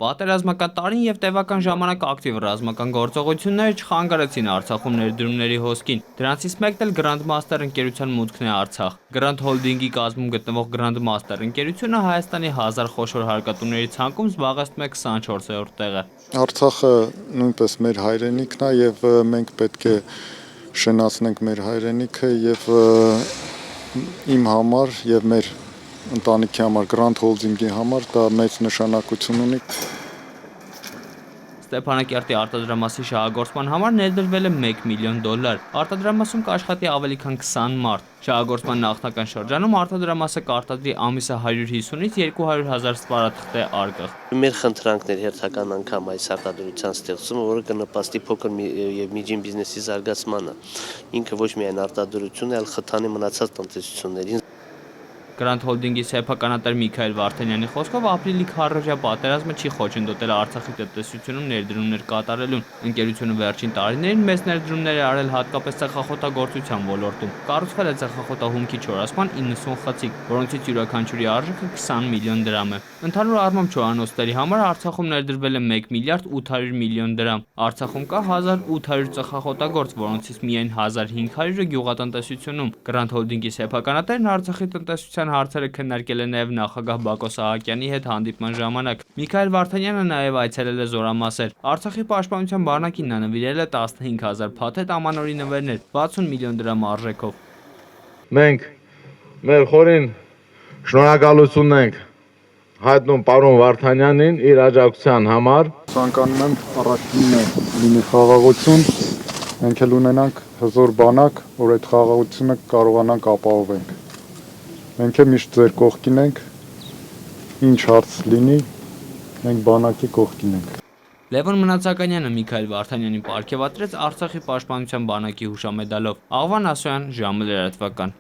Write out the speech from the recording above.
Պատերազմական տարին եւ տևական ժամանակ ակտիվ ռազմական գործողությունները չխանգարեցին Արցախում ներդրումների հոսքին։ Դրանցից մեկն էլ Grandmaster ընկերության մուտքն է Արցախ։ Grand Holding-ի կազմում գտնվող Grandmaster ընկերությունը Հայաստանի 1000 խոշոր հարկատուների ցանկում զբաղեցնում է 24-րդ տեղը։ Արցախը նույնպես մեր հայրենիքն է եւ մենք պետք է շնացնենք մեր հայրենիքը եւ իմ համար եւ մեր ընտանիքի համար Grand Holding-ի համար դա մեծ նշանակություն ունի։ Ստեփանակերտի արտադրամասի շահագործման համար ներդրվել է $1 միլիոն։ Արտադրամասում կաշխատի ավելի քան 20 մարդ։ Շահագործման նախնական շրջանում արտադրամասը կարտադրի ամիսը 150-ից 200 հազար սպառաթղթե արկղ։ Մեր խնդրանքներ հերթական անգամ այս արտադրության ստեղծումը, որը կնպաստի փոքր եւ միջին բիզնեսի զարգացմանը։ Ինքը ոչ միայն արտադրություն է, այլ խթանի մնացած տնտեսություններին։ Grand Holding-ի սեփականատեր Միքայել Վարդանյանի խոսքով ապրիլի քարոզիա պատերազմը չի խոչընդոտել Արցախի տնտեսությունում ներդրումներ կատարելուն։ Ընկերությունը վերջին տարիներին մեծ ներդրումներ է արել հատկապես ծխախոտագործության ոլորտում։ Կառուցվել է ծխախոտահումքի չորացման 90 խցիկ, որոնցից յուրաքանչյուրի արժեքը 20 միլիոն դրամ է։ Ընդհանուր առմամբ չորանոցների համար Արցախում ներդրվել է $1 միլիարդ 800 միլիոն դրամ։ Արցախում կա 1800 ծխախոտագործ, որոնցից միայն 1500-ը գյուղատնտեսությունում։ Grand Holding-ի սեփականատերն Արցախի տնտեսության հարցերը քննարկել է նաև նախագահ Բակո Սահակյանի հետ հանդիպման ժամանակ։ Միքայել Վարդանյանը նաև այցելել է Զորամասեր։ Արցախի պաշտպանության բանակին նա նվիրել է 15000 փաթեթ ամանորի նվերներ 60 միլիոն դրամ արժեքով։ Մենք մեր խորին շնորհակալություն ենք հայտնում պարոն Վարդանյանին իր աջակցության համար։ Ցանկանում եմ առաջինը լինի խաղաղություն, մենք էլ ունենանք հզոր բանակ, որ այդ խաղաղությունը կարողանանք ապահովենք։ Մենք էլ միշտ ձեր կողքին ենք, ինչ հարց լինի, մենք բանակի կողքին ենք։ Լևոն Մնացականյանը Միքայել Վարդանյանին պարգևատրեց Արցախի պաշտպանության բանակի հուշամեդալով։ Աղվան Ասոյան, ժամը լրատվական։